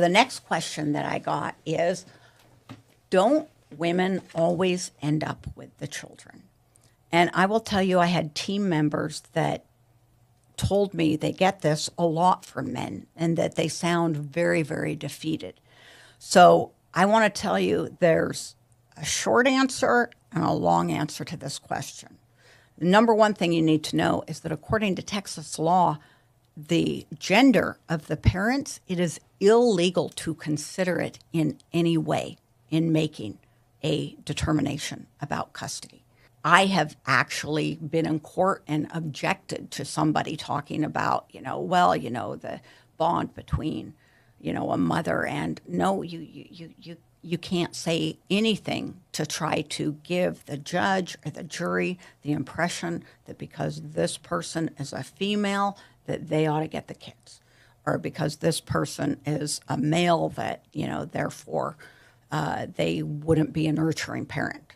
The next question that I got is, don't women always end up with the children? And I will tell you, I had team members that told me they get this a lot from men and that they sound very, very defeated. So I want to tell you there's a short answer and a long answer to this question. The number one thing you need to know is that according to Texas law, the gender of the parents, it is illegal to consider it in any way in making a determination about custody. I have actually been in court and objected to somebody talking about, the bond between, a mother and no, you can't say anything to try to give the judge or the jury the impression that because this person is a female, that they ought to get the kids, or because this person is a male that, therefore they wouldn't be a nurturing parent.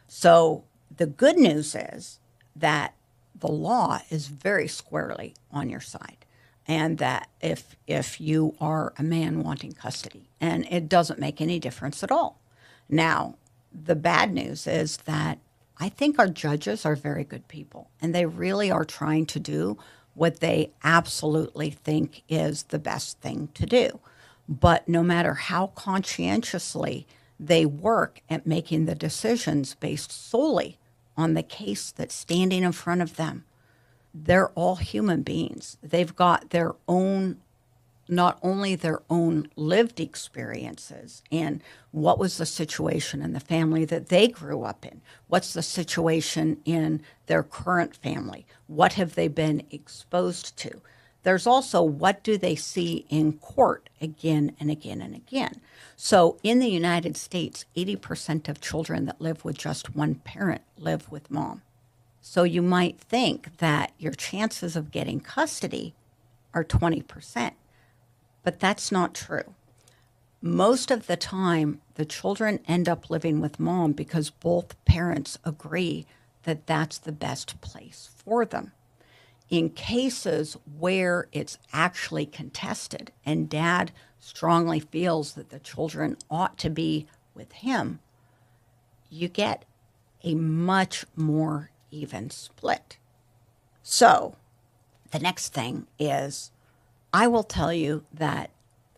So the good news is that the law is very squarely on your side, and that if you are a man wanting custody, and it doesn't make any difference at all. Now, the bad news is that I think our judges are very good people, and they really are trying to do what they absolutely think is the best thing to do. But no matter how conscientiously they work at making the decisions based solely on the case that's standing in front of them, they're all human beings. They've got their own, not only their own lived experiences and what was the situation in the family that they grew up in, what's the situation in their current family, what have they been exposed to. There's also what do they see in court again and again and again. So in the United States, 80% of children that live with just one parent live with mom. So you might think that your chances of getting custody are 20%, but that's not true. Most of the time, the children end up living with mom because both parents agree that that's the best place for them. In cases where it's actually contested and dad strongly feels that the children ought to be with him, you get a much more even split. So the next thing is, I will tell you that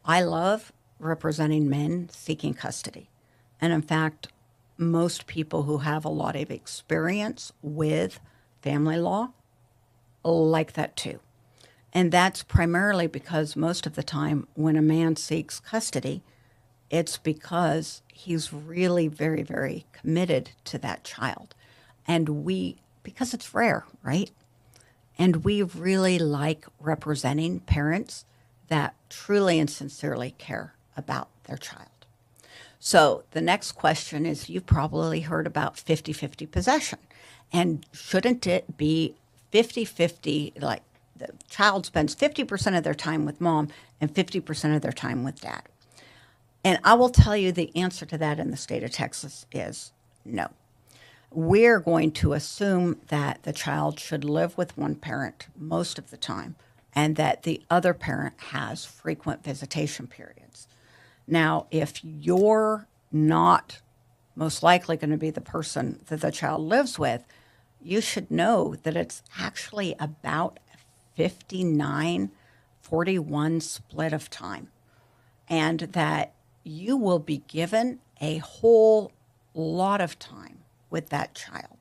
I love representing men seeking custody. And in fact, most people who have a lot of experience with family law like that too. And that's primarily because most of the time when a man seeks custody, it's because he's really very, very committed to that child. And because it's rare, right? And we really like representing parents that truly and sincerely care about their child. So the next question is, you've probably heard about 50-50 possession. And shouldn't it be 50-50, like the child spends 50% of their time with mom and 50% of their time with dad? And I will tell you the answer to that in the state of Texas is no. We're going to assume that the child should live with one parent most of the time and that the other parent has frequent visitation periods. Now, if you're not most likely going to be the person that the child lives with, you should know that it's actually about a 59-41 split of time, and that you will be given a whole lot of time with that child.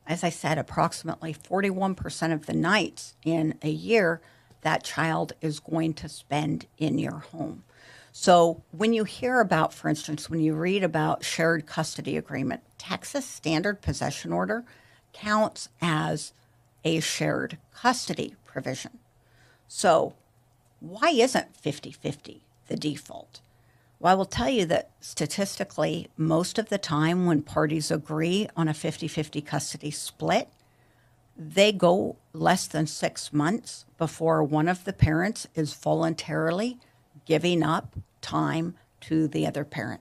As I said, approximately 41% of the nights in a year that child is going to spend in your home. So when you hear about, for instance, when you read about shared custody agreement, Texas standard possession order counts as a shared custody provision. So why isn't 50-50 the default? Well, I will tell you that statistically, most of the time when parties agree on a 50-50 custody split, they go less than 6 months before one of the parents is voluntarily giving up time to the other parent.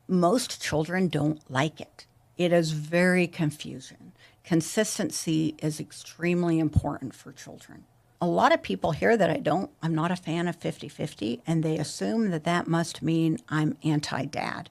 Most children don't like it. It is very confusing. Consistency is extremely important for children. a lot of people hear that I'm not a fan of 50-50, and they assume that that must mean I'm anti-dad.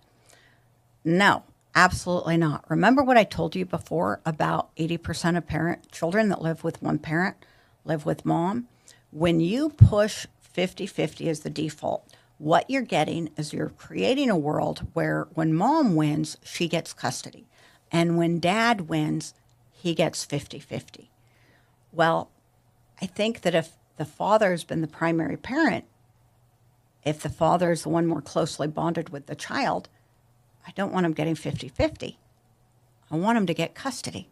No, absolutely not. Remember what I told you before about 80% of children that live with one parent live with mom? When you push 50-50 as the default, what you're getting is you're creating a world where when mom wins, she gets custody. And when dad wins, he gets 50-50. Well, I think that if the father's been the primary parent, if the father is the one more closely bonded with the child, I don't want him getting 50-50. I want him to get custody.